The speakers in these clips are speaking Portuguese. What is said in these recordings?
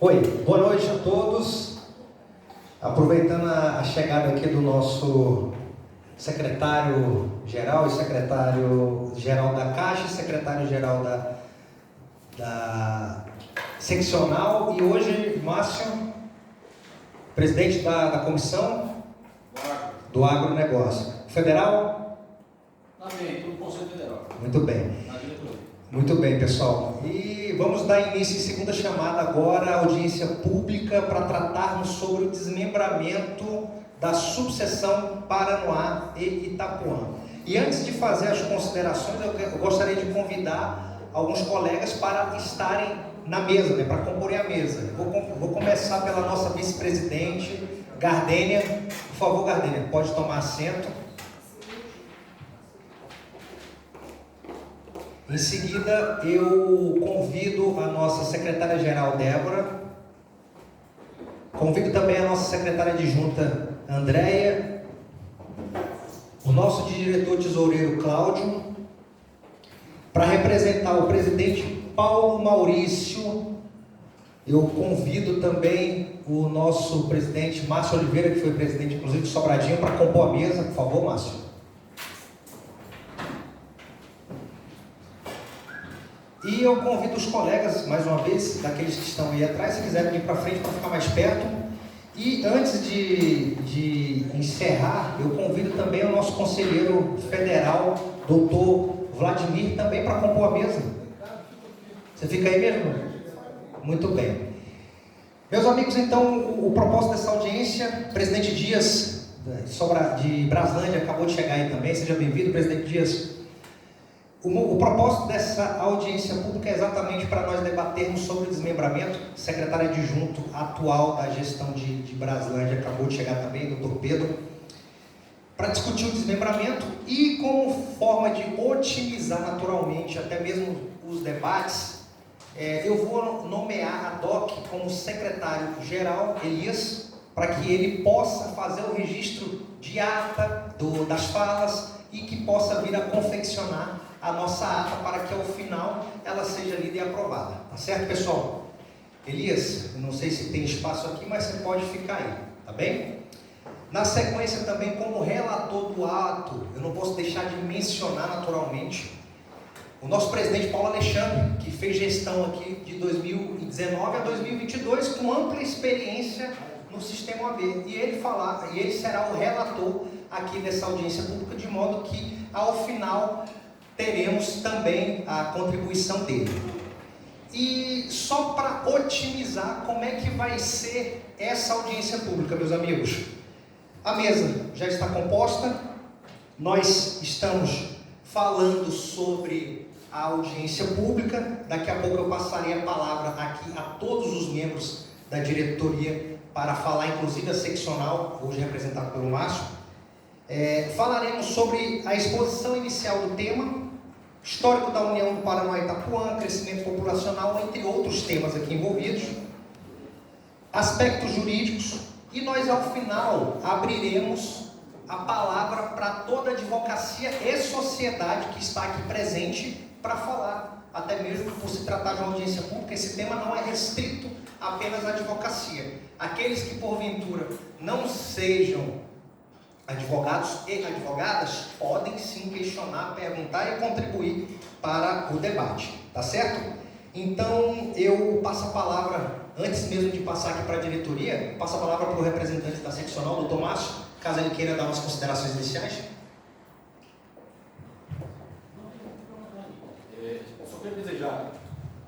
Oi, boa noite a todos. Aproveitando a chegada aqui do nosso secretário-geral e secretário-geral da Caixa e secretário-geral da seccional, e hoje Márcio, presidente da comissão do agronegócio. Federal? Amém, tudo Conselho Federal. Muito bem. Muito bem, pessoal. E vamos dar início em segunda chamada agora, à audiência pública, para tratarmos sobre o desmembramento da subseção Paranoá e Itapuã. E antes de fazer as considerações, eu gostaria de convidar alguns colegas para estarem na mesa, para comporem a mesa. Vou começar pela nossa vice-presidente, Gardênia. Por favor, Gardênia, pode tomar assento. Em seguida, eu convido a nossa secretária-geral, Débora. Convido também a nossa secretária adjunta, Andréia. O nosso diretor tesoureiro, Cláudio. Para representar o presidente Paulo Maurício, eu convido também o nosso presidente Márcio Oliveira, que foi presidente, inclusive, de Sobradinho, para compor a mesa. Por favor, Márcio. E eu convido os colegas, mais uma vez, daqueles que estão aí atrás, se quiserem vir para frente para ficar mais perto. E antes de encerrar, eu convido também o nosso conselheiro federal, doutor Vladimir, também para compor a mesa. Você fica aí mesmo? Muito bem. Meus amigos, então, o propósito dessa audiência, presidente Dias, de Braslândia, acabou de chegar aí também. Seja bem-vindo, presidente Dias. O propósito dessa audiência pública é exatamente para nós debatermos sobre o desmembramento. O secretário adjunto atual da gestão de Braslândia acabou de chegar também, doutor Pedro, para discutir o desmembramento e como forma de otimizar naturalmente até mesmo os debates. Eu vou nomear a DOC como secretário-geral, Elias, para que ele possa fazer o registro de ata das falas e que possa vir a confeccionar a nossa ata para que ao final ela seja lida e aprovada. Tá certo, pessoal? Elias, eu não sei se tem espaço aqui, mas você pode ficar aí, tá bem? Na sequência também, como relator do ato, eu não posso deixar de mencionar naturalmente o nosso presidente Paulo Alexandre, que fez gestão aqui de 2019 a 2022 com ampla experiência no sistema AB, e ele será o relator aqui dessa audiência pública, de modo que ao final teremos também a contribuição dele. E só para otimizar como é que vai ser essa audiência pública, meus amigos. A mesa já está composta, nós estamos falando sobre a audiência pública. Daqui a pouco eu passarei a palavra aqui a todos os membros da diretoria para falar, inclusive a seccional, hoje representada pelo Márcio. Falaremos sobre a exposição inicial do tema, histórico da União do Paraná e Itapuã, crescimento populacional, entre outros temas aqui envolvidos, aspectos jurídicos, e nós ao final abriremos a palavra para toda a advocacia e sociedade que está aqui presente para falar, até mesmo por se tratar de uma audiência pública. Esse tema não é restrito apenas à advocacia. Aqueles que porventura não sejam advogados e advogadas podem sim questionar, perguntar e contribuir para o debate, tá certo? Então eu passo a palavra, antes mesmo de passar aqui para a diretoria, passo a palavra para o representante da seccional, doutor Márcio, caso ele queira dar umas considerações iniciais. Eu só quero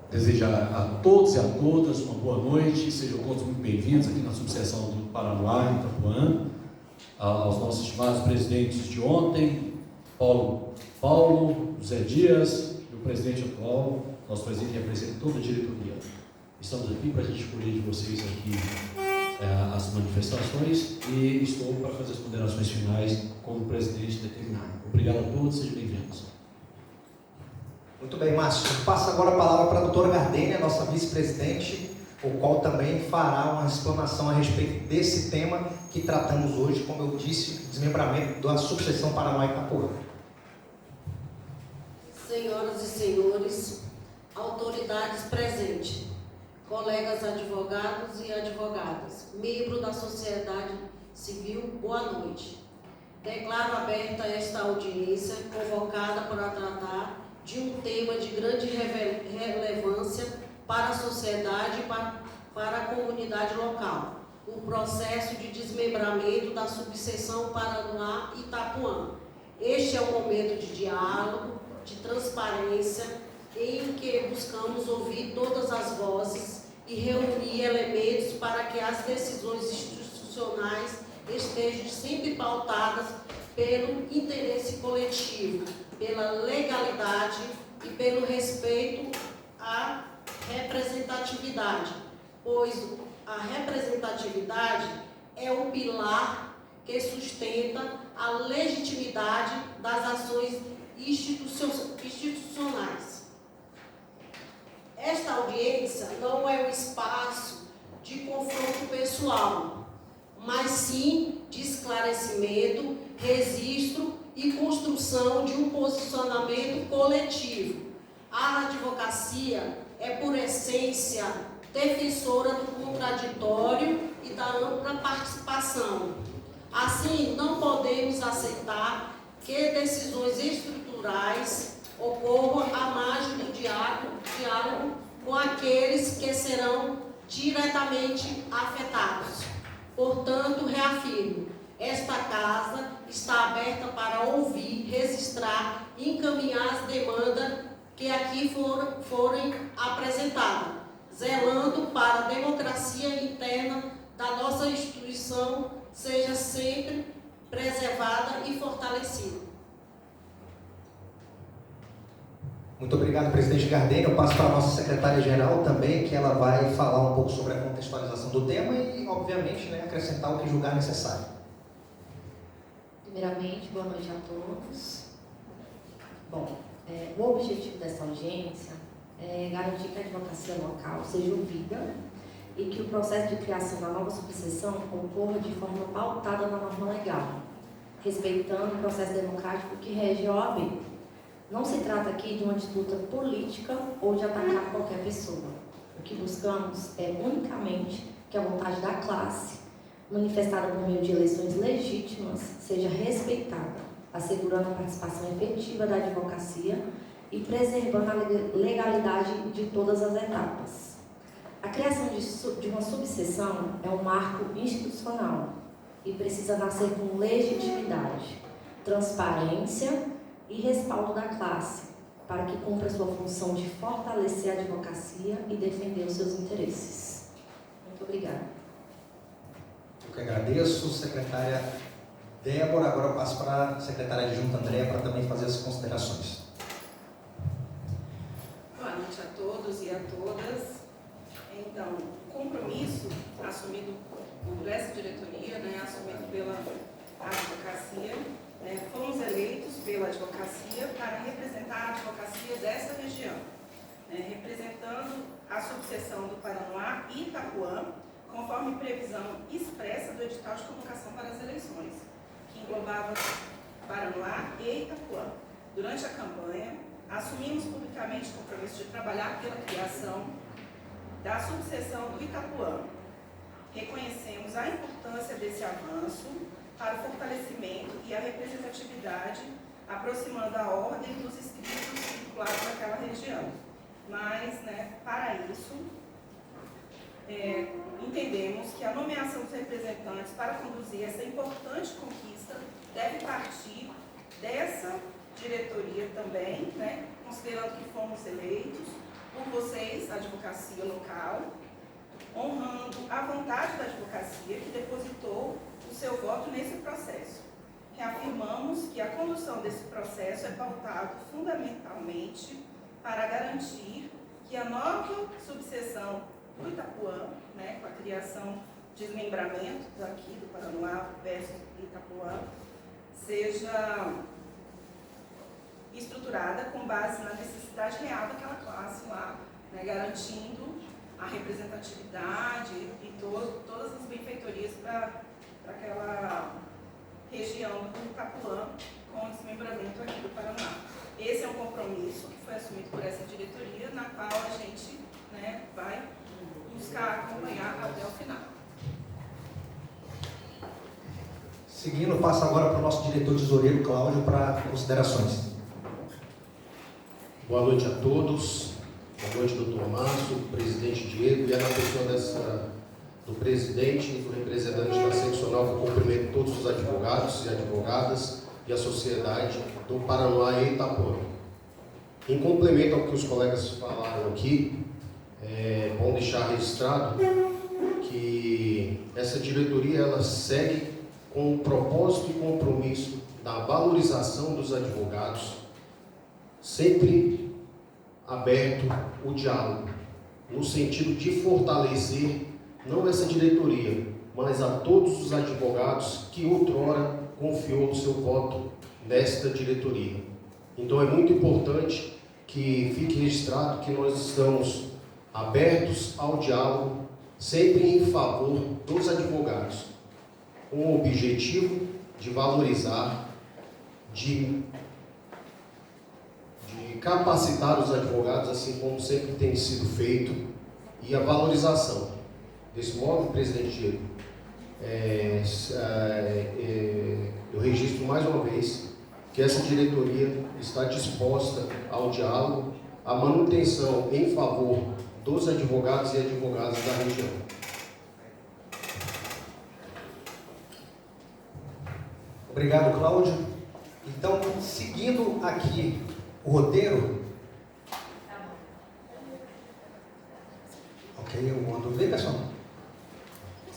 desejar a todos e a todas uma boa noite, sejam todos muito bem-vindos aqui na subseção do Paranoá e Itapuã, aos nossos estimados presidentes de ontem, Paulo, José Dias, e o presidente atual, nosso presidente representa toda a diretoria. Estamos aqui para a gente colher de vocês aqui as manifestações, e estou para fazer as ponderações finais como o presidente determinar. Obrigado a todos, sejam bem-vindos. Muito bem, Márcio. Passo agora a palavra para a doutora Gardênia, nossa vice-presidente, o qual também fará uma explanação a respeito desse tema que tratamos hoje, como eu disse, desmembramento da subseção Paraná e Itapuã. Senhoras e senhores, autoridades presentes, colegas advogados e advogadas, membro da sociedade civil, boa noite. Declaro aberta esta audiência convocada para tratar de um tema de grande relevância para a sociedade e para a comunidade local, o processo de desmembramento da subseção Paranoá-Itapuã. Este é um momento de diálogo, de transparência, em que buscamos ouvir todas as vozes e reunir elementos para que as decisões institucionais estejam sempre pautadas pelo interesse coletivo, pela legalidade e pelo respeito à representatividade, pois a representatividade é o pilar que sustenta a legitimidade das ações institucionais. Esta audiência não é um espaço de confronto pessoal, mas sim de esclarecimento, registro e construção de um posicionamento coletivo. A advocacia é, por essência, defensora do contraditório e da ampla participação. Assim, não podemos aceitar que decisões estruturais ocorram à margem do diálogo com aqueles que serão diretamente afetados. Portanto, reafirmo, esta casa está aberta para ouvir, registrar e encaminhar as demandas que aqui forem apresentadas, zelando para a democracia interna da nossa instituição seja sempre preservada e fortalecida. Muito obrigado, presidente Gardênio. Eu passo para a nossa secretária-geral também, que ela vai falar um pouco sobre a contextualização do tema e, obviamente, acrescentar o que julgar necessário. Primeiramente, boa noite a todos. Bom, o objetivo dessa audiência é garantir que a advocacia local seja ouvida e que o processo de criação da nova subseção ocorra de forma pautada na norma legal, respeitando o processo democrático que rege a OAB. Não se trata aqui de uma disputa política ou de atacar qualquer pessoa. O que buscamos é unicamente que a vontade da classe, manifestada por meio de eleições legítimas, seja respeitada, assegurando a participação efetiva da advocacia e preservando a legalidade de todas as etapas. A criação de uma subseção é um marco institucional e precisa nascer com legitimidade, transparência e respaldo da classe, para que cumpra sua função de fortalecer a advocacia e defender os seus interesses. Muito obrigada. Eu que agradeço, secretária Débora. Agora eu passo para a secretária adjunta Andréa para também fazer as considerações. Boa noite a todos e a todas. Então, o compromisso assumido por essa diretoria, assumido pela advocacia, fomos eleitos pela advocacia para representar a advocacia dessa região, representando a subseção do Paranoá e Itapuã, conforme previsão expressa do edital de convocação para as eleições, que englobava Paranoá e Itapuã. Durante a campanha, assumimos publicamente o compromisso de trabalhar pela criação da subseção do Itapuã. Reconhecemos a importância desse avanço para o fortalecimento e a representatividade, aproximando a ordem dos inscritos vinculados àquela região. Mas, para isso, entendemos que a nomeação dos representantes para conduzir essa importante conquista deve partir dessa diretoria também, considerando que fomos eleitos por vocês, a advocacia local, honrando a vontade da advocacia que depositou o seu voto nesse processo. Reafirmamos que a condução desse processo é pautado fundamentalmente para garantir que a nova subseção do Itapuã, com a criação, desmembramento daqui do Paranoá versus Itapuã, seja estruturada com base na necessidade real daquela classe lá, garantindo a representatividade e todas as benfeitorias para aquela região do Itapuã com o desmembramento aqui do Paraná. Esse é um compromisso que foi assumido por essa diretoria, na qual a gente vai caminhar até o final. Seguindo, passo agora para o nosso diretor tesoureiro, Cláudio, para considerações. Boa noite a todos. Boa noite, doutor Márcio, presidente Diego, e na pessoa do presidente e do representante da seccional, que eu cumprimento todos os advogados e advogadas e a sociedade do Paranoá e Itapuã. Em complemento ao que os colegas falaram aqui, é bom deixar registrado que essa diretoria ela segue com o propósito e compromisso da valorização dos advogados, sempre aberto o diálogo, no sentido de fortalecer não essa diretoria, mas a todos os advogados que outrora confiou o seu voto nesta diretoria. Então é muito importante que fique registrado que nós estamos abertos ao diálogo, sempre em favor dos advogados, com o objetivo de valorizar, de capacitar os advogados, assim como sempre tem sido feito, e a valorização. Desse modo, presidente Diego, eu registro mais uma vez que essa diretoria está disposta ao diálogo, à manutenção em favor dos advogados e advogadas da região. Obrigado, Cláudio. Então, seguindo aqui o roteiro. Ok, eu mando ver, pessoal.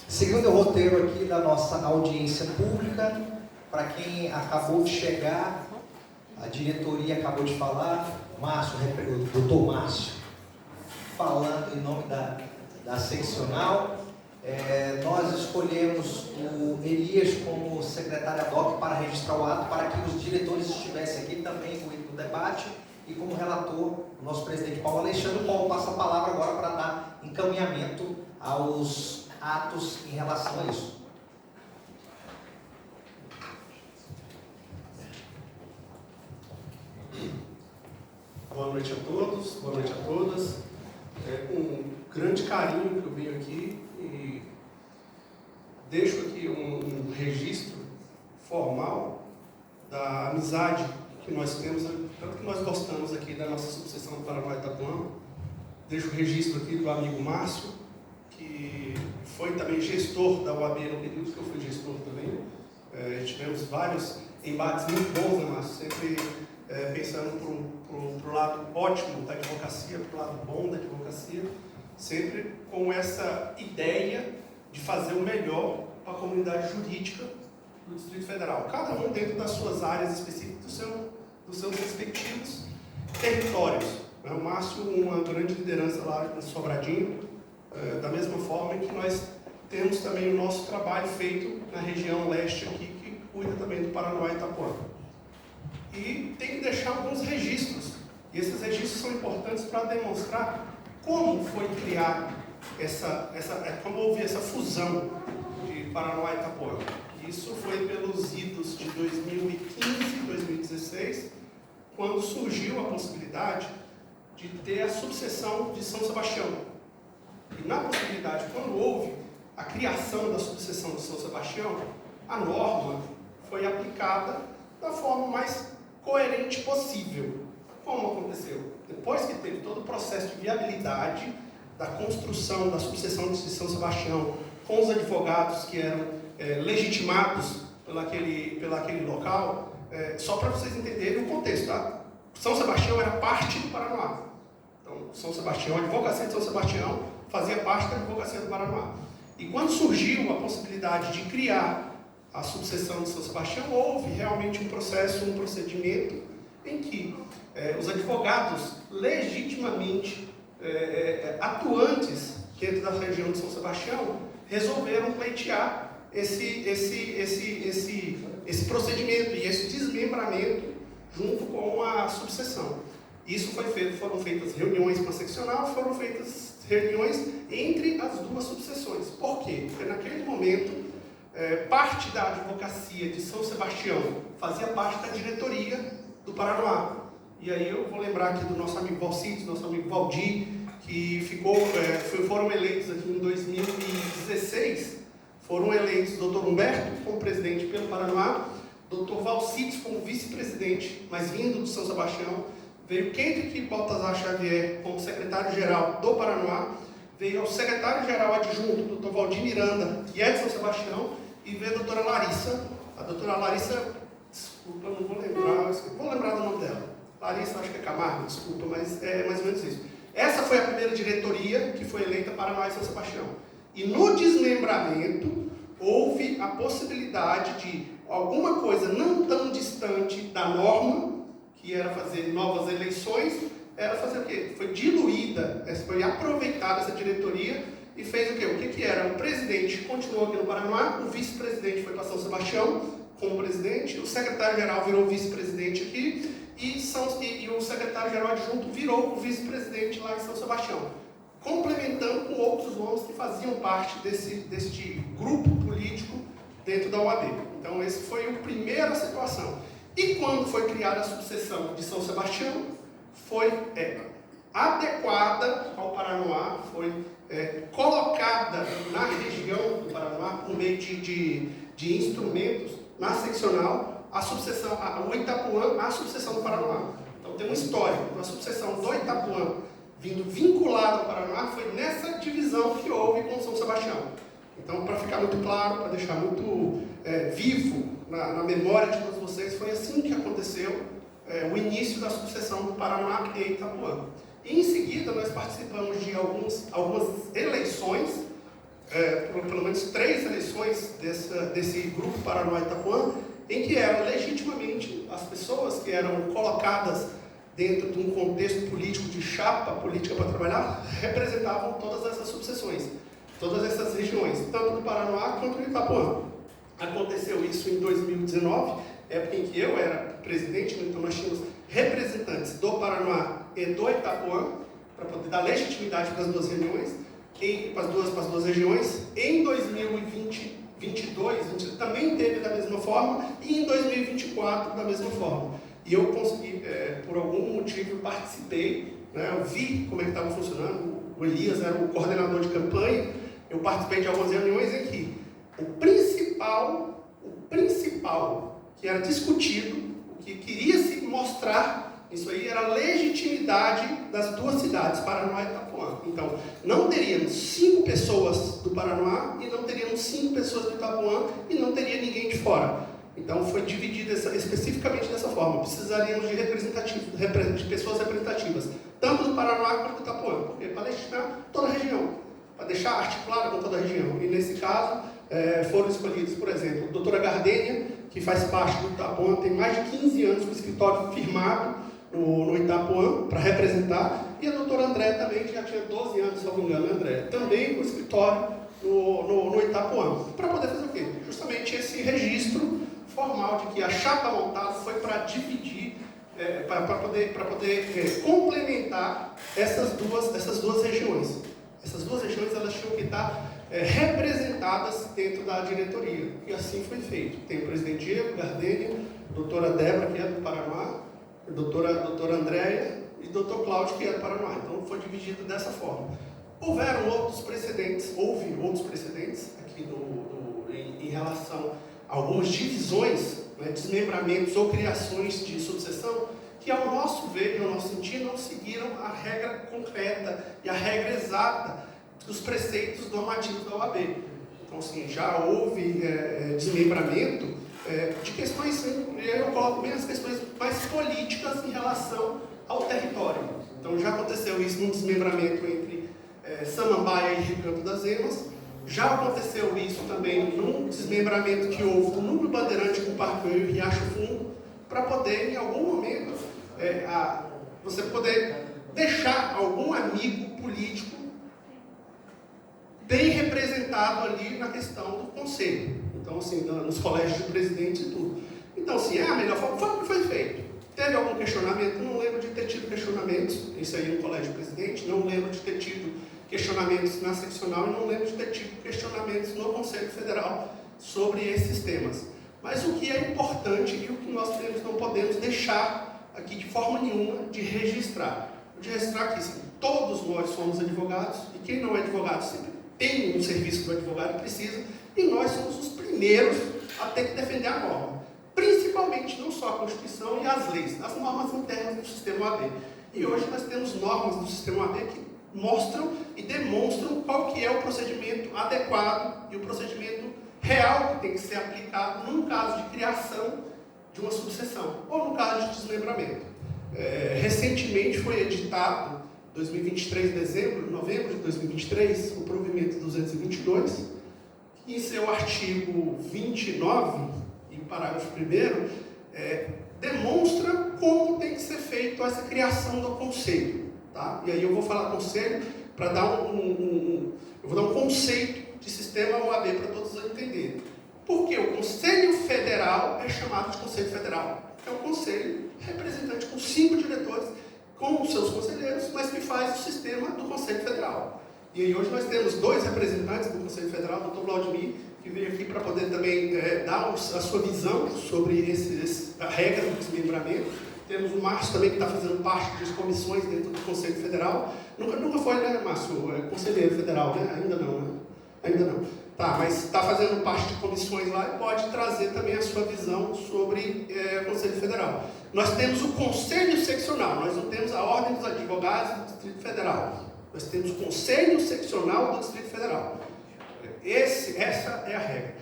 Seguindo o roteiro aqui da nossa audiência pública, para quem acabou de chegar, a diretoria acabou de falar, o doutor Márcio, falando em nome da seccional, nós escolhemos o Elias como secretário ad hoc para registrar o ato, para que os diretores estivessem aqui também no debate, e como relator, o nosso presidente Paulo Alexandre, o qual passa a palavra agora para dar encaminhamento aos atos em relação a isso. Boa noite a todos, boa noite a todas. É com grande carinho que eu venho aqui e deixo aqui um registro formal da amizade que nós temos, tanto que nós gostamos aqui da nossa subseção do Paranoá Itapuã. Deixo o registro aqui do amigo Márcio, que foi também gestor da UAB no período que eu fui gestor também. Tivemos vários embates muito bons, né, Márcio? Sempre pensando para o lado ótimo da advocacia, para o lado bom da advocacia, sempre com essa ideia de fazer o melhor para a comunidade jurídica do Distrito Federal, cada um dentro das suas áreas específicas, dos seus respectivos territórios. O Márcio, uma grande liderança lá no Sobradinho, da mesma forma que nós temos também o nosso trabalho feito na região leste aqui, que cuida também do Paranoá e Itapuã. E tem que deixar alguns registros, e esses registros são importantes para demonstrar como foi criado como houve essa fusão de Paranoá e Itapuã. Isso foi pelos idos de 2015 e 2016, quando surgiu a possibilidade de ter a subseção de São Sebastião. E na possibilidade, quando houve a criação da subseção de São Sebastião, a norma foi aplicada da forma mais coerente possível. Como aconteceu? Depois que teve todo o processo de viabilidade da construção da subseção de São Sebastião, com os advogados que eram legitimados pelo aquele local, só para vocês entenderem o contexto, tá? São Sebastião era parte do Paranoá. Então, São Sebastião, a advocacia de São Sebastião fazia parte da advocacia do Paranoá. E quando surgiu a possibilidade de criar a subseção de São Sebastião, houve realmente um procedimento em que os advogados legitimamente atuantes dentro da região de São Sebastião resolveram pleitear esse procedimento e esse desmembramento junto com a subseção. Isso foi feito, foram feitas reuniões com a seccional, foram feitas reuniões entre as duas subseções. Por quê? Porque naquele momento, parte da advocacia de São Sebastião fazia parte da diretoria do Paranoá. E aí eu vou lembrar aqui do nosso amigo Valcides, nosso amigo Valdir, que foram eleitos aqui em 2016, foram eleitos o Dr. Humberto como presidente pelo Paranoá, Dr. Valcides como vice-presidente, mas vindo do São Sebastião, veio Kendrick Baltazar Xavier como secretário-geral do Paranoá, veio o secretário-geral adjunto, Dr. Valdir Miranda, que é de São Sebastião, e veio a doutora Larissa. A doutora Larissa, desculpa, não vou lembrar do nome dela. Larissa, acho que é Camargo, desculpa, mas é mais ou menos isso. Essa foi a primeira diretoria que foi eleita para Paranoá e São Sebastião. E no desmembramento, houve a possibilidade de alguma coisa não tão distante da norma, que era fazer novas eleições, era fazer o quê? Foi diluída, foi aproveitada essa diretoria e fez o quê? O que era? O presidente continuou aqui no Paranoá, o vice-presidente foi para São Sebastião como presidente, o secretário-geral virou vice-presidente aqui e o secretário-geral adjunto virou o vice-presidente lá em São Sebastião, complementando com outros nomes que faziam parte deste grupo político dentro da OAB. Então, essa foi a primeira situação. E quando foi criada a subseção de São Sebastião, foi adequada ao Paranoá, foi colocada na região do Paranoá, por meio de instrumentos, na seccional, a subseção, o Itapuã, a subseção do Paranoá. Então tem um histórico, a subseção do Itapuã vindo vinculada ao Paranoá, foi nessa divisão que houve com São Sebastião. Então, para ficar muito claro, para deixar muito vivo na memória de todos vocês, foi assim que aconteceu o início da subseção do Paranoá e Itapuã. E em seguida, nós participamos de algumas eleições, pelo menos 3 eleições desse grupo Paranoá e Itapuã, em que eram legitimamente as pessoas que eram colocadas dentro de um contexto político, de chapa política para trabalhar, representavam todas essas subseções, todas essas regiões, tanto do Paranoá quanto do Itapuã. Aconteceu isso em 2019, época em que eu era presidente, então nós tínhamos representantes do Paranoá e do Itapuã, para poder dar legitimidade para as duas reuniões, para as duas regiões. Em 2022 também teve da mesma forma, e em 2024 da mesma forma. E eu consegui, por algum motivo, participei, né, eu vi como é que estava funcionando, o Elias era o coordenador de campanha, eu participei de algumas reuniões em que o principal que era discutido, o que queria se mostrar, isso aí era a legitimidade das duas cidades, Paranoá e Itapuã. Então, não teríamos 5 pessoas do Paranoá e não teríamos 5 pessoas do Itapuã e não teria ninguém de fora. Então, foi dividido especificamente dessa forma. Precisaríamos de pessoas representativas, tanto do Paranoá quanto do Itapuã, porque para legitimar toda a região, para deixar articulada com toda a região. E nesse caso, foram escolhidos, por exemplo, a doutora Gardênia, que faz parte do Itapuã, tem mais de 15 anos com o escritório firmado no Itapuã para representar, e a doutora André também, que já tinha 12 anos, se não me engano, André, também com o escritório no Itapuã, para poder fazer o quê? Justamente esse registro formal de que a chapa montada foi para dividir, para poder complementar essas duas regiões. Essas duas regiões elas tinham que estar representadas dentro da diretoria, e assim foi feito. Tem o presidente Diego, Gardênia, a doutora Débora, que é do Paraná, a doutora Andréia e o doutor Cláudio, que é do Paraná. Então foi dividido dessa forma. Houve outros precedentes aqui em relação a algumas divisões, né, desmembramentos ou criações de subseção, que ao nosso ver e ao nosso sentir não seguiram a regra concreta e a regra exata dos preceitos normativos da OAB. Então, assim, já houve desmembramento de questões, eu coloco bem as questões mais políticas em relação ao território. Então, já aconteceu isso num desmembramento entre Samambaia e Recanto das Emas. Já aconteceu isso também num desmembramento que houve no Núcleo Bandeirante com o Parquinho e Riacho Fundo, para poder, em algum momento, você poder deixar algum amigo político bem representado ali na questão do conselho. Então, assim, nos colégios de presidentes e tudo. Então, assim, a melhor forma foi o que foi feito. Teve algum questionamento? Não lembro de ter tido questionamentos, isso aí no colégio de presidente, não lembro de ter tido questionamentos na seccional e não lembro de ter tido questionamentos no Conselho Federal sobre esses temas. Mas o que é importante e o que nós não podemos deixar aqui de forma nenhuma de registrar. eu de registrar que assim, todos nós somos advogados, e quem não é advogado sempre tem um serviço que o advogado precisa, e nós somos os primeiros a ter que defender a norma. Principalmente, não só a Constituição e as leis, as normas internas do sistema OAB. E hoje nós temos normas do sistema OAB que mostram e demonstram qual que é o procedimento adequado e o procedimento real que tem que ser aplicado num caso de criação de uma subseção, ou no caso de desmembramento. Recentemente foi editado, 2023, novembro de 2023, o provimento 222, que em seu artigo 29, e parágrafo 1º, demonstra como tem que ser feita essa criação do conselho. Tá? E aí eu vou falar conselho para dar eu vou dar um conceito de sistema OAB para todos entenderem. Porque o Conselho Federal é chamado de Conselho Federal. É um conselho representante com 5 diretores, com os seus conselheiros, mas que faz o sistema do Conselho Federal. E aí hoje nós temos 2 representantes do Conselho Federal, o Dr. Vladimir, que veio aqui para poder também dar a sua visão sobre a regra do desmembramento. Temos o Márcio também, que está fazendo parte das comissões dentro do Conselho Federal. Nunca foi, né, Márcio? Conselheiro federal, né? Ainda não, né? Ainda não. Tá, mas está fazendo parte de comissões lá e pode trazer também a sua visão sobre o Conselho Federal. Nós temos o Conselho Seccional, nós não temos a Ordem dos Advogados do Distrito Federal. Nós temos o Conselho Seccional do Distrito Federal. Essa é a regra.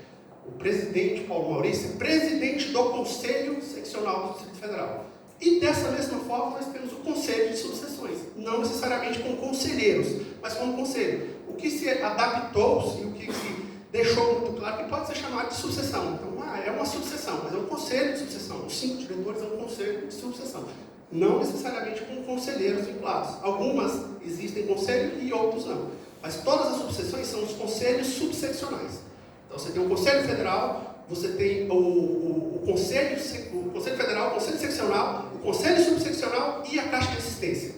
O presidente, Paulo Maurício, é presidente do Conselho Seccional do Distrito Federal. E dessa mesma forma nós temos o Conselho de Subseções, não necessariamente com conselheiros, mas como conselho. O que se adaptou-se e o que se deixou muito claro que pode ser chamado de subseção. Então, é uma subseção, mas é um conselho de subseção. Os 5 diretores é um conselho de subseção. Não necessariamente com conselheiros vinculados. Algumas existem conselho e outros não. Mas todas as subseções são os conselhos subseccionais. Então, você tem o Conselho Federal, você tem o Conselho Federal, o Conselho Seccional, o Conselho Subseccional e a Caixa de Assistência.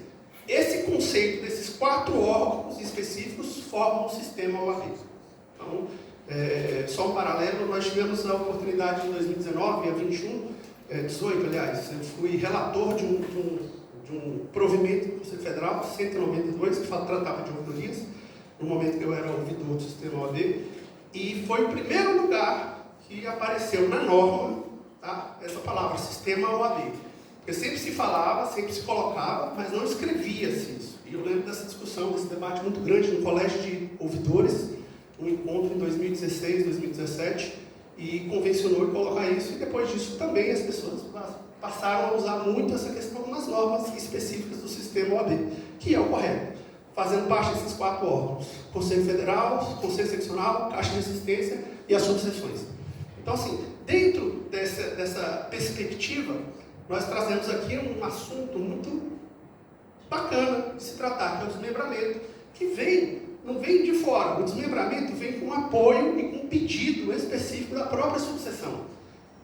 Esse conceito desses 4 órgãos específicos formam o sistema OAB. Então, só um paralelo, nós tivemos a oportunidade em 2019, a 18, aliás, eu fui relator de um provimento do Conselho Federal, 192, que tratava de ouvidorias, no momento que eu era ouvidor do sistema OAB, e foi o primeiro lugar que apareceu na norma, tá, essa palavra, sistema OAB. Porque sempre se falava, sempre se colocava, mas não escrevia-se isso. E eu lembro dessa discussão, desse debate muito grande no Colégio de Ouvidores, um encontro em 2016, 2017, e convencionou colocar isso, e depois disso também as pessoas passaram a usar muito essa questão nas normas específicas do sistema OAB, que é o correto, fazendo parte desses 4 órgãos: Conselho Federal, Conselho Seccional, Caixa de Assistência e as subseções. Então, assim, dentro dessa perspectiva, nós trazemos aqui um assunto muito bacana de se tratar, que é o desmembramento, que não vem de fora. O desmembramento vem com apoio e com um pedido específico da própria subseção.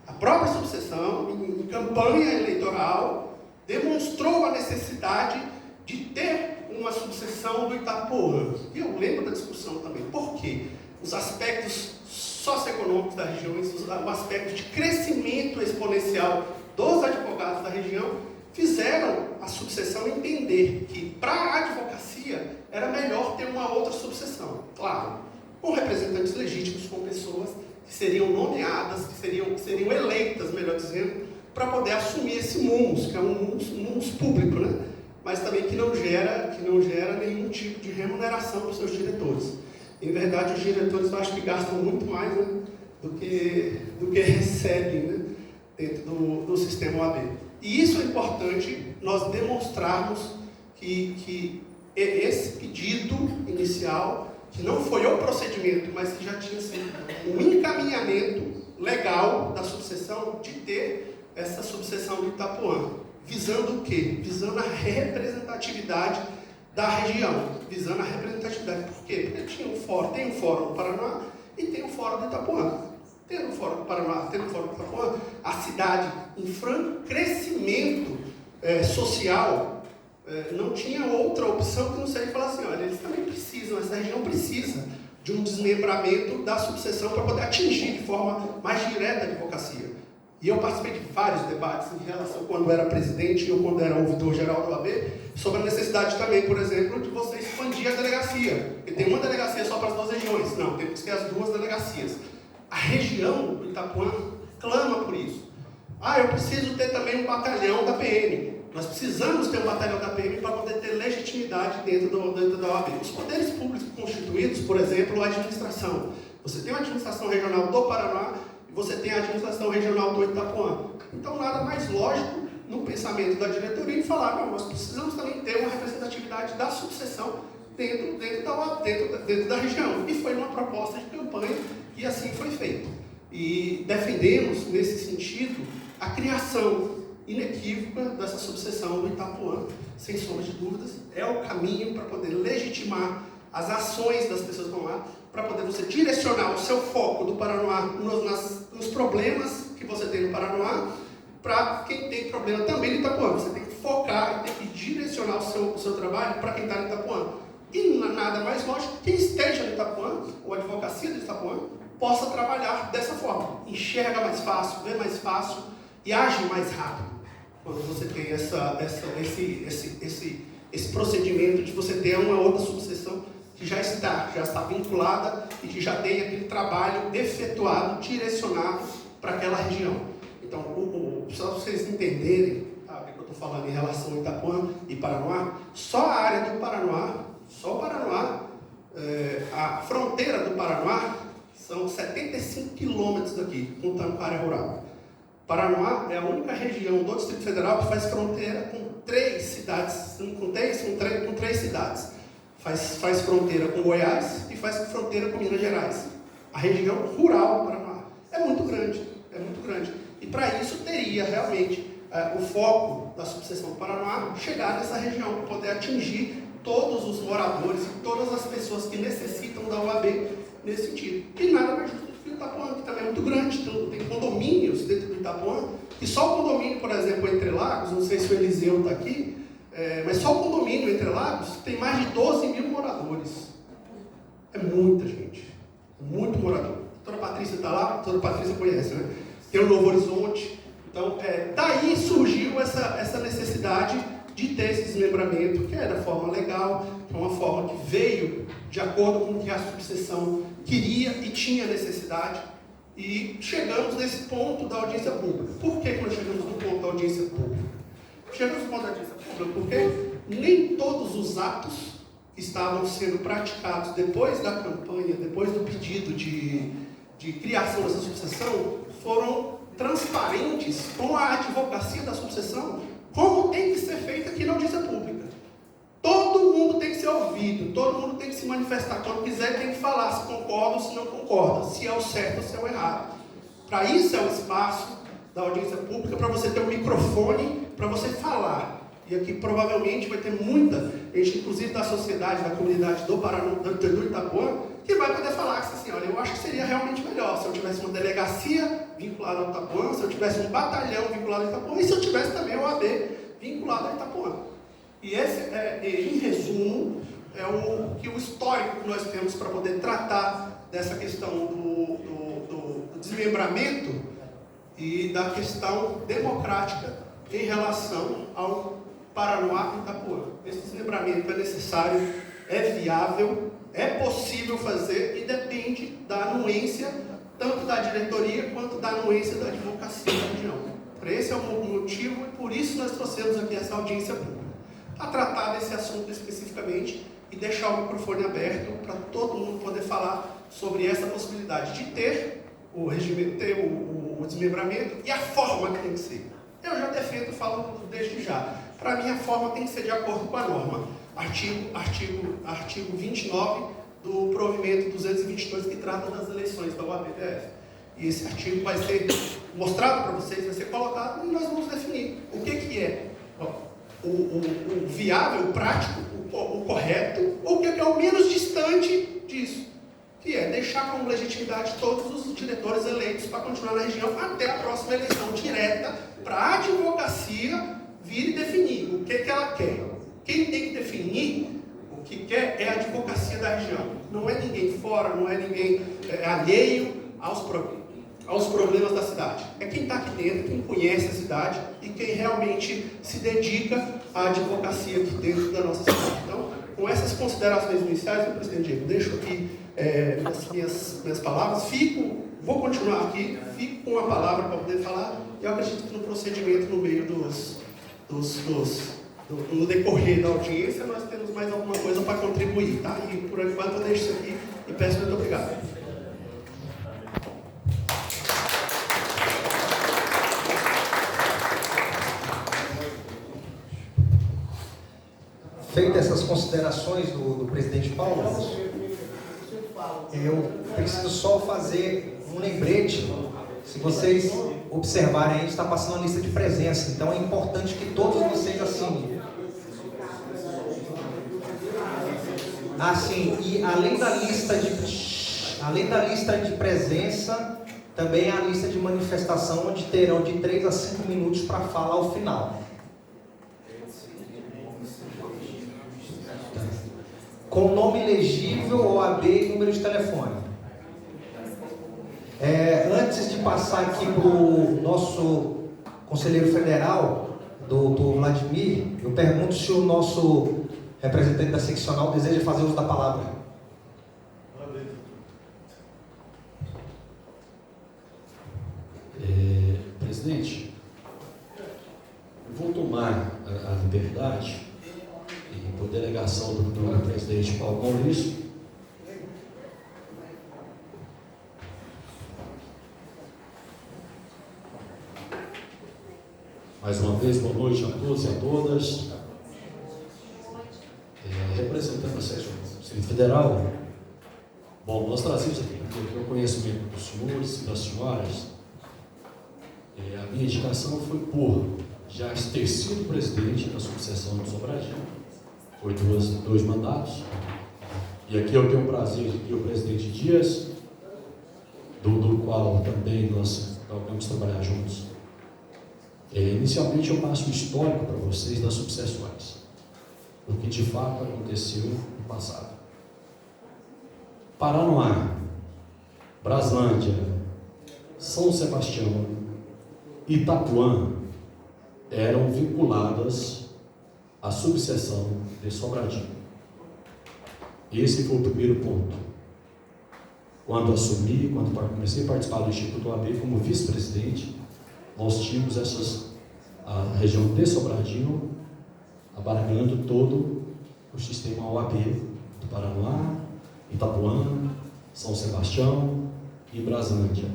A própria subseção, em campanha eleitoral, demonstrou a necessidade de ter uma subseção do Itapuã. E eu lembro da discussão também. Por quê? Os aspectos socioeconômicos da região, o aspecto de crescimento exponencial dos advogados da região, fizeram a subseção entender que, para a advocacia, era melhor ter uma outra subseção. Claro, com representantes legítimos, com pessoas que seriam nomeadas, que seriam eleitas, melhor dizendo, para poder assumir esse munus, que é um munus público, né? Mas também que não gera nenhum tipo de remuneração para os seus diretores. Em verdade, os diretores eu acho que gastam muito mais, né, do que recebem, né, dentro do sistema OAB. E isso é importante nós demonstrarmos que esse pedido inicial, que não foi o procedimento, mas que já tinha sido um encaminhamento legal da subseção, de ter essa subseção do Itapuã. Visando o quê? Visando a representatividade da região. Visando a representatividade. Por quê? Porque tem um fórum do Paraná e tem um fórum do Itapuã. Tendo o fórum do Paraná, tendo o fórum do Itapuã, a cidade em franco crescimento social, não tinha outra opção que não seja falar assim: olha, eles também precisam, essa região precisa de um desmembramento da subseção para poder atingir de forma mais direta a advocacia. E eu participei de vários debates em relação quando era presidente ou quando era ouvidor-geral da OAB, sobre a necessidade também, por exemplo, de você expandir a delegacia. Porque tem uma delegacia só para as 2 regiões. Não, temos que ter as 2 delegacias. A região do Itapuã clama por isso. Eu preciso ter também um batalhão da PM. Nós precisamos ter um batalhão da PM para poder ter legitimidade dentro da OAB. Os poderes públicos constituídos, por exemplo, a administração. Você tem uma administração regional do Paraná e você tem a administração regional do Itapuã. Então, nada mais lógico no pensamento da diretoria e falar, não, nós precisamos também ter uma representatividade da subseção dentro da região. E foi uma proposta de campanha e assim foi feito. E defendemos, nesse sentido, a criação inequívoca dessa subseção do Itapuã, sem sombra de dúvidas, é o caminho para poder legitimar as ações das pessoas que estão lá, para poder você direcionar o seu foco do Paranoá nos problemas que você tem no Paranoá, para quem tem problema também no Itapuã. Você tem que focar, tem que direcionar o seu trabalho para quem está no Itapuã. E nada mais lógico que quem esteja no Itapuã, ou a advocacia do Itapuã, possa trabalhar dessa forma. Enxerga mais fácil, vê mais fácil e age mais rápido. Quando você tem esse procedimento de você ter uma outra subseção que já está vinculada e que já tem aquele trabalho efetuado, direcionado para aquela região. Então, só para vocês entenderem o que eu estou falando em relação a Itapuã e Paranoá, só a área do Paranoá, só o Paranoá, a fronteira do Paranoá são 75 quilômetros daqui, contando com a área rural. Paranoá é a única região do Distrito Federal que faz fronteira com 3 cidades, com três cidades. Faz fronteira com Goiás e faz fronteira com Minas Gerais. A região rural do Paraná é muito grande, E para isso teria realmente o foco da subseção do Paraná chegar nessa região, para poder atingir todos os moradores e todas as pessoas que necessitam da UAB nesse sentido. E nada mais justo do que o Itapuã, que também é muito grande, então, tem condomínios dentro do Itapuã, e só o condomínio, por exemplo, Entre Lagos, não sei se o Eliseu está aqui, mas só o condomínio Entre Lagos tem mais de 12 mil moradores. É muita gente, muito morador. A doutora Patrícia está lá, a doutora Patrícia conhece, né? Tem o Novo Horizonte. Então, daí surgiu essa necessidade de ter esse desmembramento, que é da forma legal, que é uma forma que veio de acordo com o que a subseção queria e tinha necessidade, e chegamos nesse ponto da audiência pública. Por que nós chegamos no ponto da audiência pública? Chegamos no ponto da audiência pública porque nem todos os atos que estavam sendo praticados depois da campanha, depois do pedido de criação dessa subseção, foram transparentes com a advocacia da subseção, como tem que ser feita aqui na audiência pública. Todo mundo tem que ser ouvido, todo mundo tem que se manifestar. Quando quiser, tem que falar se concorda ou se não concorda, se é o certo ou se é o errado. Para isso é o espaço da audiência pública, para você ter um microfone, para você falar. E aqui provavelmente vai ter muita gente, inclusive da sociedade, da comunidade do Paraná, do Itapuã, que vai poder falar assim, olha, eu acho que seria realmente melhor se eu tivesse uma delegacia vinculada ao Itapuã, se eu tivesse um batalhão vinculado ao Itapuã, e se eu tivesse também o OAB vinculado ao Itapuã. E esse, em resumo, é o histórico que nós temos para poder tratar dessa questão do desmembramento e da questão democrática em relação ao Paranoá e Itapuã. Esse desmembramento é necessário, é viável, é possível fazer e depende da anuência tanto da diretoria quanto da anuência da advocacia da região. Esse é o motivo e por isso nós trouxemos aqui essa audiência pública, para tratar desse assunto especificamente e deixar o microfone aberto para todo mundo poder falar sobre essa possibilidade de ter o regimento, ter o desmembramento e a forma que tem que ser. Eu já defendo, falo desde já. Para mim, a forma tem que ser de acordo com a norma. Artigo 29 do provimento 222, que trata das eleições da UABPF. E esse artigo vai ser mostrado para vocês, vai ser colocado, e nós vamos definir o que é o viável, o prático, o correto, ou o que é o menos distante disso. Que é deixar como legitimidade todos os diretores eleitos para continuar na região até a próxima eleição direta, para a advocacia vir e definir o que ela quer. Quem tem que definir o que quer é a advocacia da região. Não é ninguém fora, não é ninguém alheio aos aos problemas da cidade. É quem está aqui dentro, quem conhece a cidade e quem realmente se dedica à advocacia aqui dentro da nossa cidade. Então, com essas considerações iniciais, meu presidente Diego, deixo aqui as minhas palavras, vou continuar aqui, fico com a palavra para poder falar, e eu acredito que no procedimento, no meio no decorrer da audiência, nós temos mais alguma coisa para contribuir, tá? E por enquanto eu deixo isso aqui e peço muito obrigado. Feitas essas considerações do presidente Paulo, eu preciso só fazer um lembrete. Se vocês observarem, a gente está passando a lista de presença, então é importante que todos vocês assinem. Assim, e além da lista de presença, também a lista de manifestação, onde terão de 3 a 5 minutos para falar ao final. Com nome legível, OAB e número de telefone. Antes de passar aqui para o nosso conselheiro federal, doutor Vladimir, eu pergunto se o nosso representante da seccional deseja fazer uso da palavra. Presidente, eu vou tomar a liberdade e, por delegação do presidente Paulo Maurício, mais uma vez, boa noite a todos e a todas. Representando a Secretaria Federal, bom, nós trazemos aqui, porque eu conhecimento dos senhores e das senhoras, a minha indicação foi por já ter sido presidente da subseção do Sobradinho, foi dois mandatos, e aqui eu tenho o prazer de ter o presidente Dias, do qual também nós vamos trabalhar juntos. Inicialmente eu passo o histórico para vocês das subseções, o que de fato aconteceu no passado. Paranoá, Braslândia, São Sebastião, Itapuã eram vinculadas à subseção de Sobradinho. Esse foi o primeiro ponto. Quando comecei a participar do Instituto OAB como vice-presidente, nós tínhamos a região de Sobradinho abarcando todo o sistema OAB do Paranoá, Itapuã, São Sebastião e Braslândia.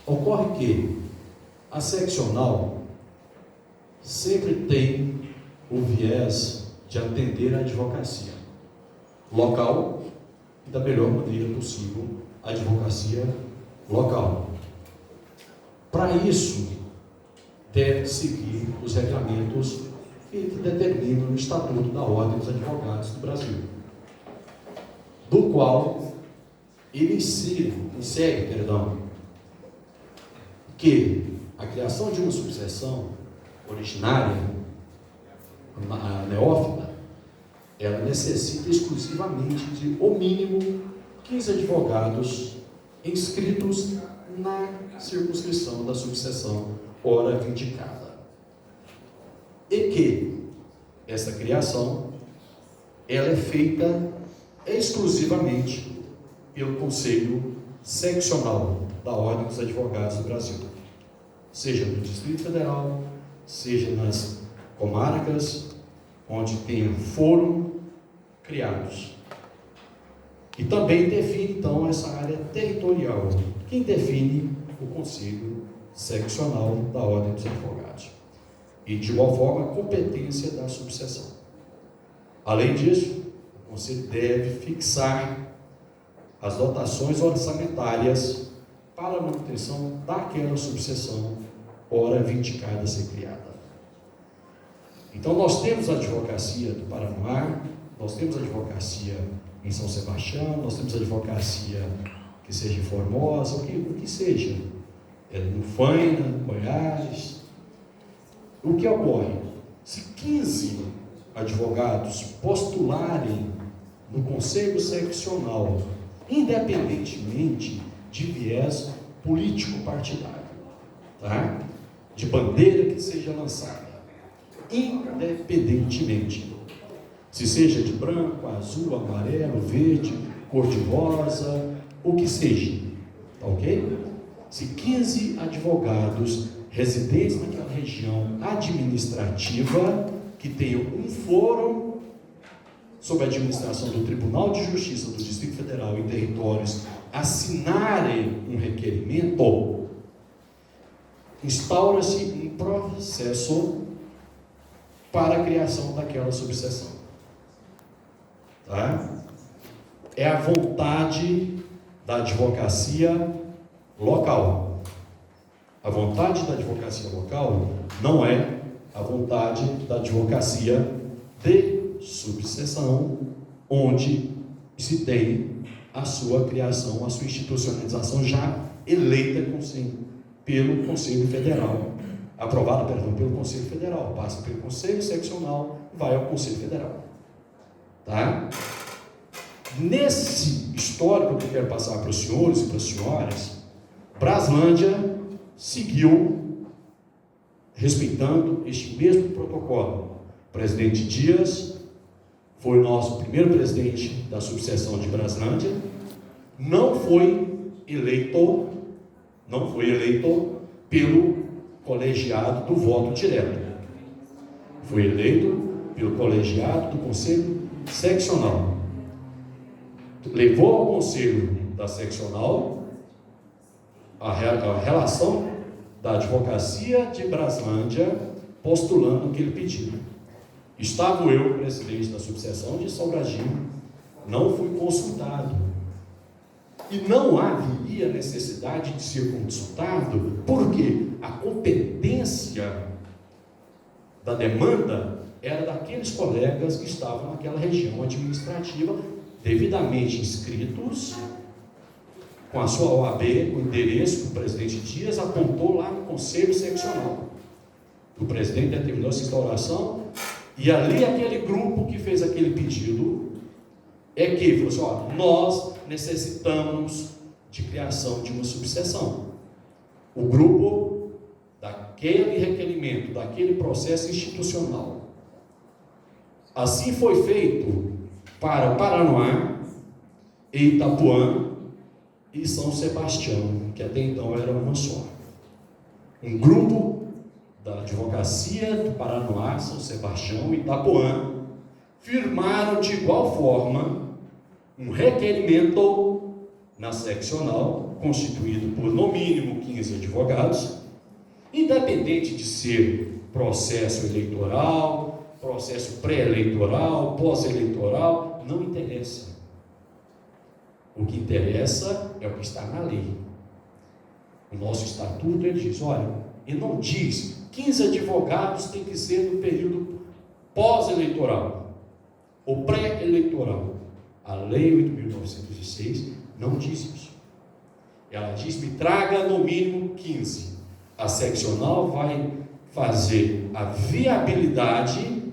Ocorre que a seccional sempre tem o viés de atender a advocacia local e da melhor maneira possível a advocacia local. Para isso, deve seguir os regulamentos que determinam o Estatuto da Ordem dos Advogados do Brasil, do qual ele insere, que a criação de uma subseção originária, a neófita, ela necessita exclusivamente de, o mínimo, 15 advogados inscritos na circunscrição da subseção ora vindicada. E que essa criação ela é feita exclusivamente pelo Conselho Seccional da Ordem dos Advogados do Brasil, seja no Distrito Federal, seja nas comarcas onde foram criados. E também define, então, essa área territorial. Quem define o Conselho Seccional da Ordem dos Advogados. E, de igual forma, a competência da subseção. Além disso, o Conselho deve fixar as dotações orçamentárias para a manutenção daquela subseção ora vindicada a ser criada. Então, nós temos a advocacia do Paraná, nós temos a advocacia em São Sebastião, nós temos a advocacia que seja em Formosa, o que seja, no Faina, Goiás. O que ocorre? Se 15 advogados postularem no Conselho Seccional, independentemente de viés político-partidário, tá? De bandeira que seja lançada, independentemente, se seja de branco, azul, amarelo, verde, cor-de-rosa, o que seja, tá ok? Se 15 advogados residentes naquela região administrativa, que tenham um fórum sob a administração do Tribunal de Justiça do Distrito Federal em territórios, assinarem um requerimento, instaura-se um processo para a criação daquela subseção. Tá? É a vontade da advocacia local. A vontade da advocacia local não é a vontade da advocacia de subseção, onde se tem a sua criação, a sua institucionalização já eleita pelo Conselho Federal, aprovada, pelo Conselho Federal, passa pelo Conselho Seccional, vai ao Conselho Federal. Tá? Nesse histórico que eu quero passar para os senhores e para as senhoras, Braslândia seguiu respeitando este mesmo protocolo. O presidente Dias foi o nosso primeiro presidente da subseção de Braslândia, não foi eleito pelo colegiado do voto direto, foi eleito pelo colegiado do Conselho Seccional. Levou ao Conselho da Seccional a relação da advocacia de Braslândia postulando aquele pedido. Estava eu, presidente da subseção de Sobradinho, não fui consultado. E não haveria necessidade de ser consultado, porque a competência da demanda era daqueles colegas que estavam naquela região administrativa, devidamente inscritos, com a sua OAB, com o endereço que o presidente Dias apontou lá no Conselho Seccional. O presidente determinou essa instauração, e ali aquele grupo que fez aquele pedido é que falou assim: ó, nós necessitamos de criação de uma subseção. O grupo daquele requerimento, daquele processo institucional. Assim foi feito para Paranoá, Itapuã e São Sebastião, que até então era uma só. Um grupo da advocacia do Paranoá, São Sebastião e Itapuã firmaram de igual forma um requerimento na seccional, constituído por no mínimo 15 advogados, independente de ser processo eleitoral, processo pré-eleitoral, pós-eleitoral, não interessa. O que interessa é o que está na lei. O nosso estatuto, ele diz, olha, ele não diz 15 advogados tem que ser no período pós-eleitoral ou pré-eleitoral. A lei 8.906 não diz isso. Ela diz, me traga no mínimo 15. A seccional vai fazer a viabilidade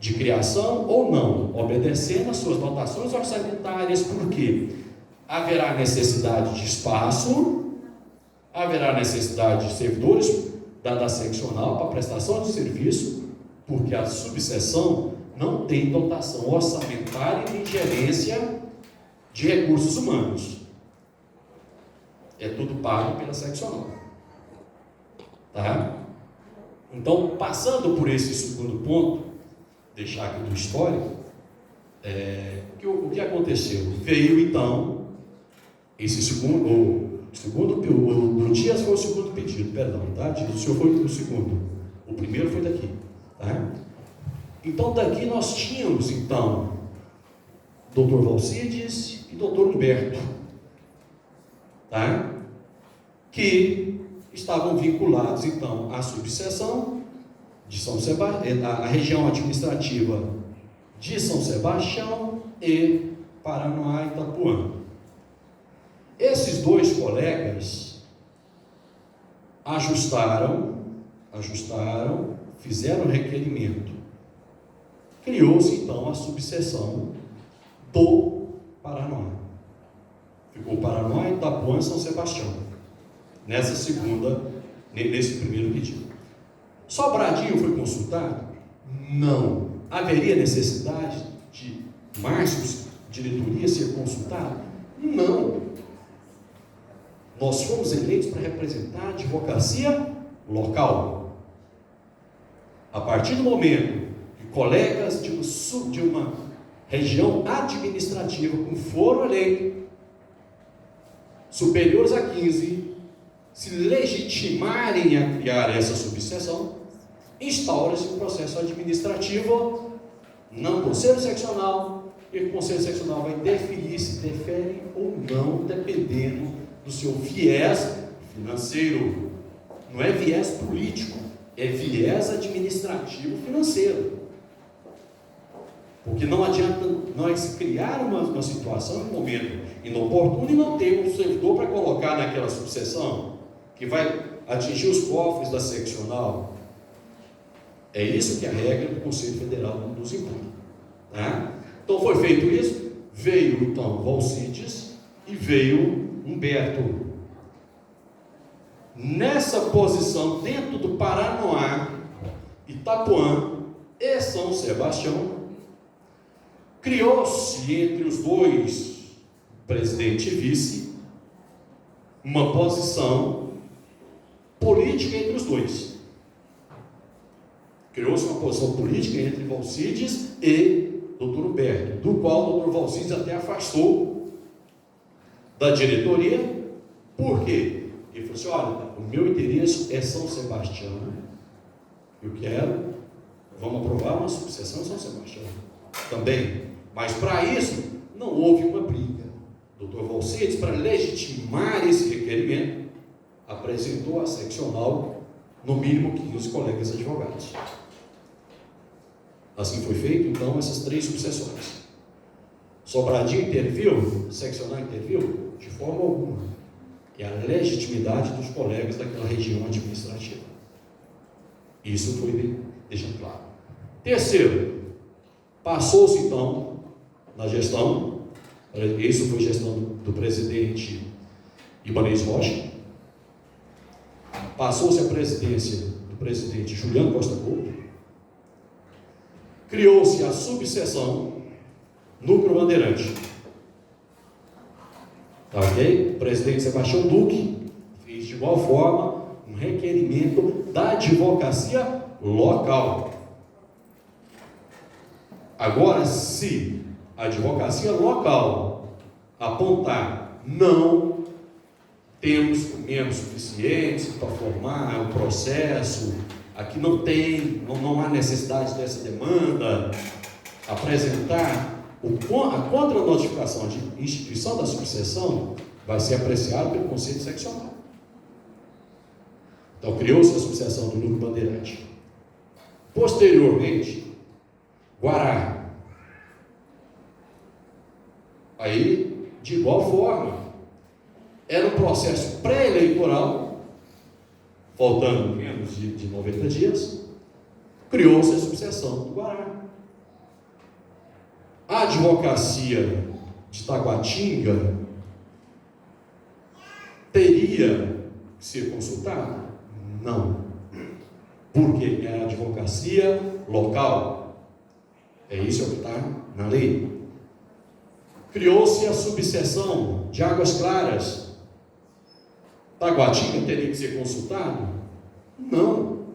de criação ou não, obedecendo às suas dotações orçamentárias, porque haverá necessidade de espaço, haverá necessidade de servidores da seccional para prestação de serviço, porque a subseção não tem dotação orçamentária e de gerência de recursos humanos. É tudo pago pela seccional. Tá? Então, passando por esse segundo ponto, deixar aqui do histórico, o que aconteceu? Veio então esse do Dias foi o segundo pedido, perdão, tá? O senhor foi o segundo, o primeiro foi daqui, tá? Então daqui nós tínhamos então Dr. Valcides e Dr. Humberto, tá? Que estavam vinculados então à subseção de São Sebastião, a região administrativa de São Sebastião e Paranoá e Itapuã. Esses dois colegas ajustaram, fizeram requerimento. Criou-se então a subseção do Paranoá. Ficou Paranoá, Itapuã e São Sebastião. Nesse primeiro pedido. Sobradinho foi consultado? Não. Haveria necessidade de Márcio, diretoria, ser consultado? Não. Nós fomos eleitos para representar a advocacia local. A partir do momento que colegas de uma região administrativa, como foram eleitos, superiores a 15, se legitimarem a criar essa subseção, instaura-se um processo administrativo no Conselho Seccional, e o Conselho Seccional vai definir se defere ou não, dependendo do seu viés financeiro. Não é viés político, é viés administrativo financeiro. Porque não adianta nós criar uma situação em um momento inoportuno e não ter um servidor para colocar naquela subseção que vai atingir os cofres da seccional. É isso que a regra do Conselho Federal nos impõe. Tá? Então foi feito isso, veio então Valcides e veio Humberto. Nessa posição, dentro do Paranoá, Itapuã e São Sebastião, criou-se entre os dois, presidente e vice, uma posição política entre os dois. Criou-se uma posição política entre Valcides e Dr. Humberto, do qual o Dr. Valcides até afastou da diretoria. Por quê? Ele falou assim: olha, o meu interesse é São Sebastião, eu quero, vamos aprovar uma sucessão em São Sebastião também. Mas para isso, não houve uma briga. O Dr. Valcides, para legitimar esse requerimento, apresentou à seccional, no mínimo 15 colegas advogados. Assim foi feito, então, essas 3 sucessões. Sobradinho interviu, seccional interviu, de forma alguma. É a legitimidade dos colegas daquela região administrativa. Isso foi deixado claro. Terceiro, passou-se então na gestão, isso foi gestão do presidente Ibanez Rocha, passou-se a presidência do presidente Juliano Costa Couto, criou-se a subseção Núcleo Bandeirante. Tá ok? O presidente Sebastião Duque fez de igual forma um requerimento da advocacia local. Agora, se a advocacia local apontar não temos membros suficientes para formar o processo, aqui não há necessidade dessa demanda, apresentar a contra-notificação de instituição da subseção, vai ser apreciado pelo Conselho Seccional. Então, criou-se a subseção do Núcleo Bandeirante. Posteriormente, Guará. Aí, de igual forma, era um processo pré-eleitoral, faltando menos de 90 dias, criou-se a subseção do Guará. A advocacia de Taguatinga teria que ser consultada? Não. Porque é a advocacia local. É isso que está na lei. Criou-se a subseção de Águas Claras. Taguatinga teria que ser consultado? Não.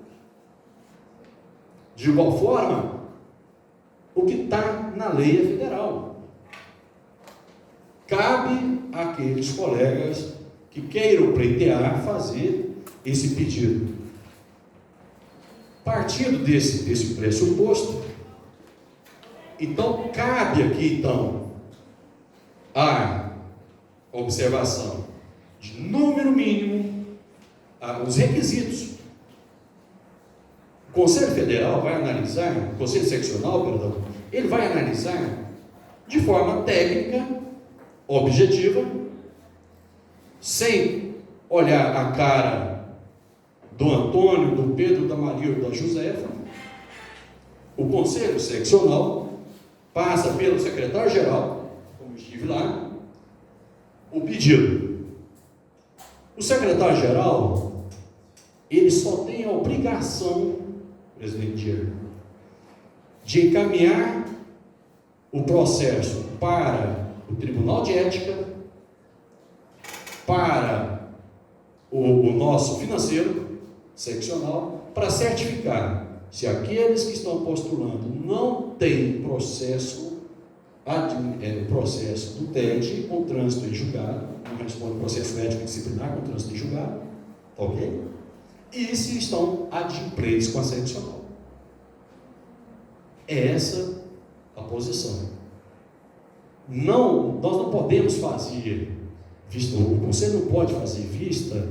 De igual forma, o que está na lei é federal. Cabe àqueles colegas que queiram pleitear fazer esse pedido. Partindo desse pressuposto, então cabe aqui a observação de número mínimo, os requisitos. O Conselho Federal vai analisar, o Conselho Seccional, perdão, ele vai analisar de forma técnica, objetiva, sem olhar a cara do Antônio, do Pedro, da Maria ou da Josefa. O Conselho Seccional passa pelo secretário-geral, como estive lá, o pedido. O secretário-geral, ele só tem a obrigação, presidente Diego, de encaminhar o processo para o Tribunal de Ética, para o nosso financeiro seccional, para certificar se aqueles que estão postulando não têm processo do TED com trânsito em julgado, não responde processo ético disciplinar com trânsito em julgado, ok? E se estão adimplentes com a seccional. É essa a posição. Nós não podemos fazer vista, o Conselho não pode fazer vista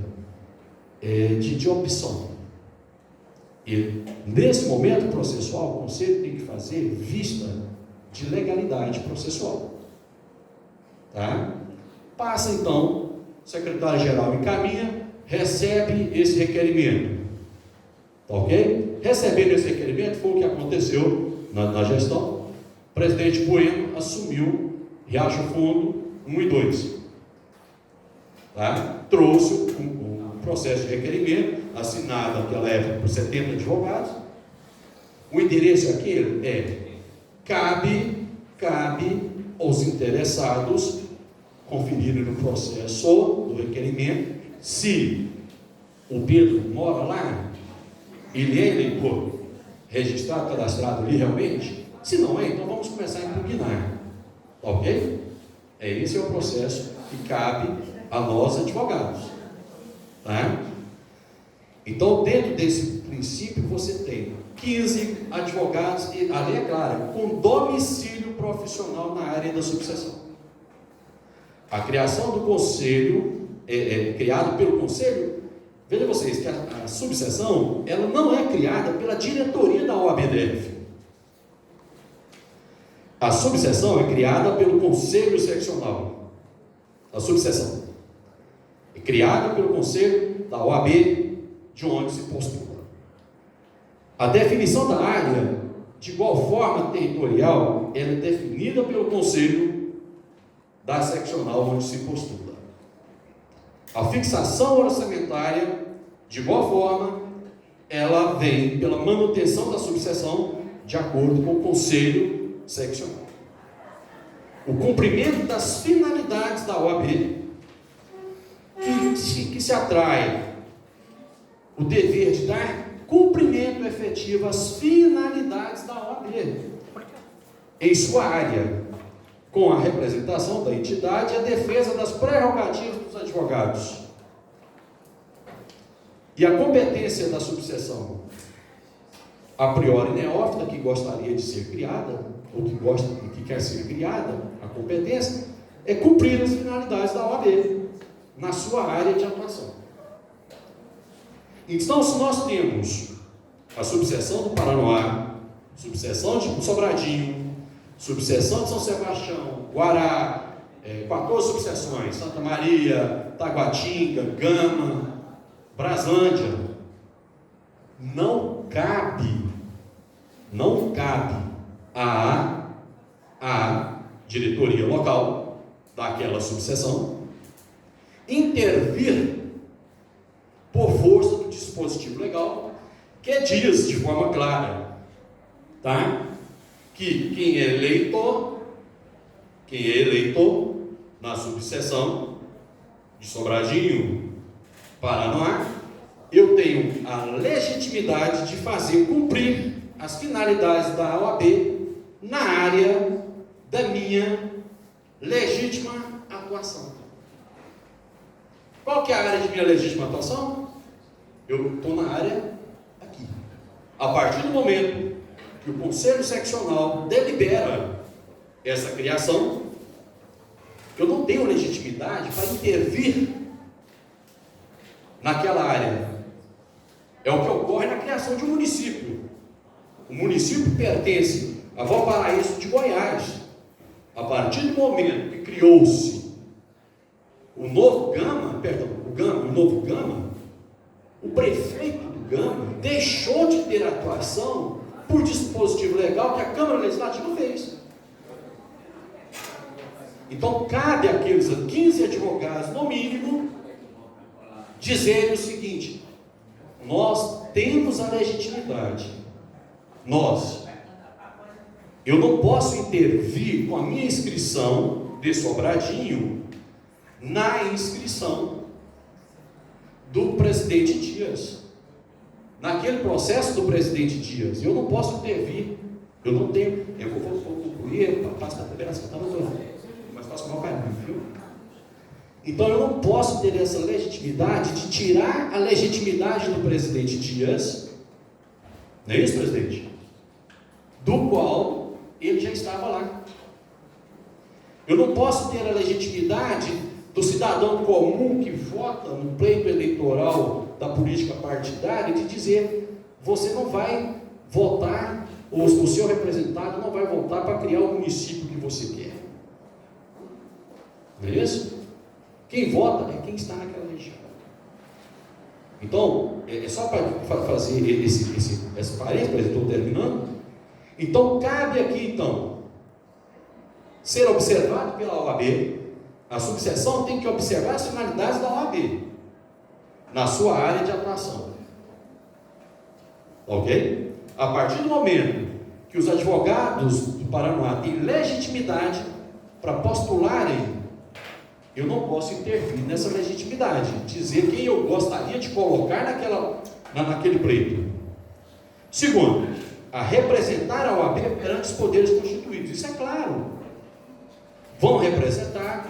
de opção. E nesse momento processual, o Conselho tem que fazer vista de legalidade processual. Tá? Passa então, o secretário-geral encaminha, recebe esse requerimento. Tá ok? Recebendo esse requerimento, foi o que aconteceu na gestão. O presidente Bueno assumiu Riacho Fundo 1 e 2. Tá? Trouxe um processo de requerimento, assinado naquela época por 70 advogados. O endereço aquele cabe aos interessados conferirem no processo do requerimento se o Pedro mora lá, ele é eleitor registrado, cadastrado ali realmente. Se não é, então vamos começar a impugnar. Ok? Esse é o processo que cabe a nós advogados. Tá? Então, dentro desse princípio, você tem 15 advogados, e a lei é clara, com domicílio profissional na área da subseção. A criação do conselho, criado pelo conselho, veja vocês que a subseção, ela não é criada pela diretoria da OAB-DF. A subseção é criada pelo conselho seccional. A subseção é criada pelo conselho da OAB, de onde se postula. A definição da área, de igual forma territorial, ela é definida pelo conselho da seccional onde se postula. A fixação orçamentária, de igual forma, ela vem pela manutenção da subseção de acordo com o conselho seccional. O cumprimento das finalidades da OAB, que se atrai o dever de dar cumprimento efetivo às finalidades da OAB em sua área, com a representação da entidade e a defesa das prerrogativas dos advogados. E a competência da subseção, a priori neófita, que gostaria de ser criada, ou que quer ser criada, a competência, é cumprir as finalidades da OAB na sua área de atuação. Então, se nós temos a subseção do Paranoá, subseção de Sobradinho, subseção de São Sebastião, Guará, 14 subseções, Santa Maria, Taguatinga, Gama, Braslândia, não cabe à diretoria local daquela subseção intervir por força do dispositivo legal, que diz de forma clara, tá? Que quem é eleitor na subseção de Sobradinho, Paraná, eu tenho a legitimidade de fazer cumprir as finalidades da OAB na área da minha legítima atuação. Qual que é a área de minha legítima atuação? Eu estou na área aqui. A partir do momento que o Conselho Seccional delibera essa criação, eu não tenho legitimidade para intervir naquela área. É o que ocorre na criação de um município. O município pertence a Valparaíso de Goiás. A partir do momento que criou-se o novo Gama, o prefeito do Gama deixou de ter atuação por dispositivo legal que a Câmara Legislativa fez. Então, cabe àqueles 15 advogados, no mínimo, dizerem o seguinte: nós temos a legitimidade. Eu não posso intervir com a minha inscrição de Sobradinho na inscrição do presidente Dias, naquele processo do presidente Dias. Eu não posso intervir, eu não tenho. Eu vou concluir, faço a liberação, tá, doutor? Mas faço com o maior carinho, viu? Então eu não posso ter essa legitimidade de tirar a legitimidade do presidente Dias, não é isso, presidente? Do qual ele já estava lá. Eu não posso ter a legitimidade do cidadão comum que vota no pleito eleitoral da política partidária de dizer: você não vai votar, o seu representado não vai votar para criar o município que você quer. Não é isso? Quem vota é quem está naquela região. Então, é só para fazer esse parênteses, estou terminando. Então, cabe aqui, ser observado pela OAB. A subseção tem que observar as finalidades da OAB na sua área de atuação. Ok? A partir do momento que os advogados do Paraná têm legitimidade para postularem, eu não posso intervir nessa legitimidade, dizer quem eu gostaria de colocar naquele pleito. Segundo, a representar a OAB perante os poderes constituídos. Isso é claro. Vão representar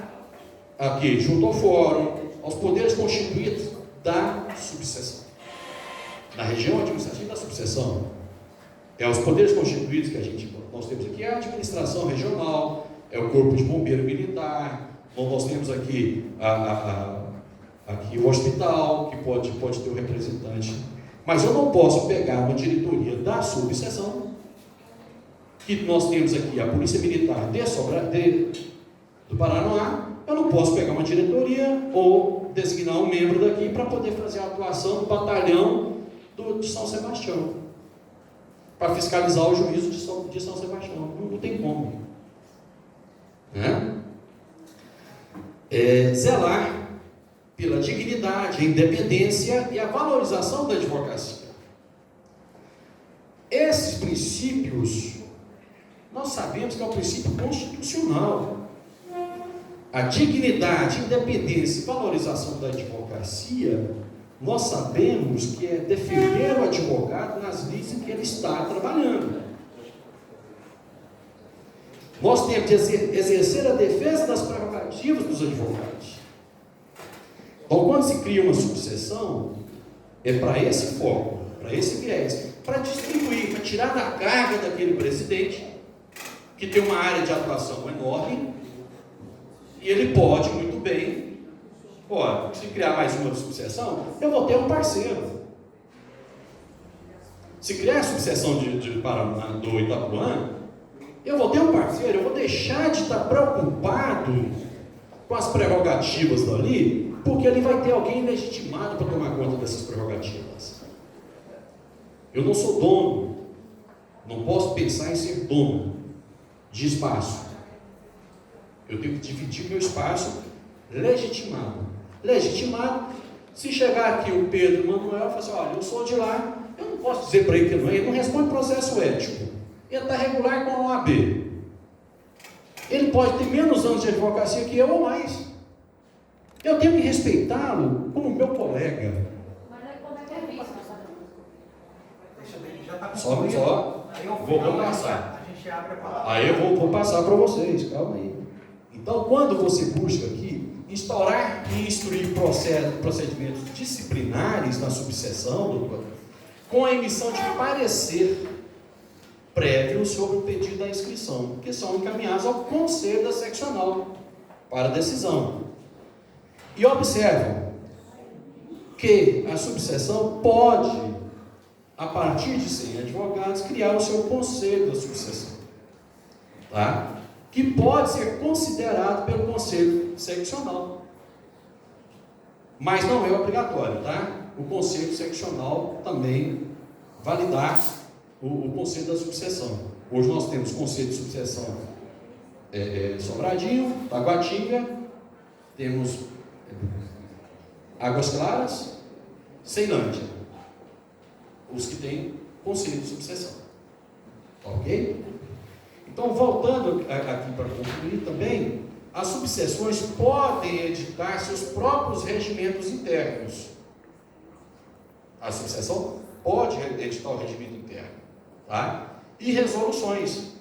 aqui, junto ao fórum, aos poderes constituídos da subseção, na região administrativa da subseção. É os poderes constituídos que nós temos aqui, é a administração regional, é o corpo de bombeiro militar. Nós temos aqui aqui o hospital, que pode ter um representante. Mas eu não posso pegar uma diretoria da subseção, que nós temos aqui a Polícia Militar do Paraná. Eu não posso pegar uma diretoria ou designar um membro daqui para poder fazer a atuação do batalhão de São Sebastião, para fiscalizar o juízo de São Sebastião. Não tem como. Né? Zelar pela dignidade, a independência e a valorização da advocacia. Esses princípios, nós sabemos que é um princípio constitucional. A dignidade, independência e valorização da advocacia, nós sabemos que é defender o advogado nas leis em que ele está trabalhando. Nós temos que exercer a defesa das prerrogativas dos advogados. Então, quando se cria uma subseção, é para esse foco, para esse viés, para distribuir, para tirar da carga daquele presidente, que tem uma área de atuação enorme, e ele pode muito bem, se criar mais uma subseção, eu vou ter um parceiro. Se criar a subseção do Itapuã, eu vou ter um parceiro, eu vou deixar de estar preocupado com as prerrogativas dali, porque ali vai ter alguém legitimado para tomar conta dessas prerrogativas. Eu não sou dono, não posso pensar em ser dono de espaço. Eu tenho que dividir o meu espaço legitimado. Se chegar aqui o Pedro Manuel e falar assim: olha, eu sou de lá, eu não posso dizer para ele que não é, ele não responde processo ético. Ele está regular com a OAB. Ele pode ter menos anos de advocacia que eu ou mais. Eu tenho que respeitá-lo como meu colega. Mas aí como é que é visto? Só vou passar. Aí eu vou passar para vocês, calma aí. Então, quando você busca aqui instaurar e instruir procedimentos disciplinares na subseção, doutor, com a emissão de parecer prévio sobre o pedido da inscrição, que são encaminhados ao Conselho da Seccional para decisão. E observam que a subseção pode, a partir de 100 advogados, criar o seu Conselho da Subseção, tá? Que pode ser considerado pelo Conselho Seccional, mas não é obrigatório, tá? O Conselho Seccional também validar o Conselho da Subseção. Hoje nós temos Conselho de Subseção Sobradinho, Taguatinga, temos Águas Claras, Ceilândia, os que têm conselho de subseção. Ok? Então, voltando aqui para concluir também, as subseções podem editar seus próprios regimentos internos. A subseção pode editar o regimento interno, tá? E resoluções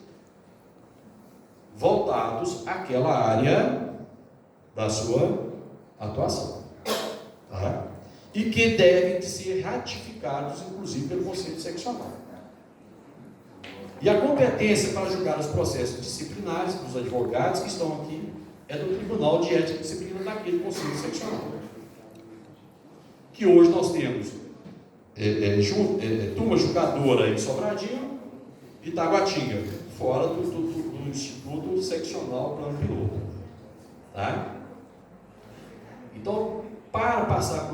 voltados àquela área da sua atuação, tá? E que devem ser ratificados, inclusive, pelo Conselho Seccional. E a competência para julgar os processos disciplinares dos advogados que estão aqui é do Tribunal de Ética e Disciplina daquele Conselho Seccional. Que hoje nós temos turma julgadora em Sobradinho e Taguatinga, fora do Instituto Seccional Plano Piloto. Tá? Então, para passar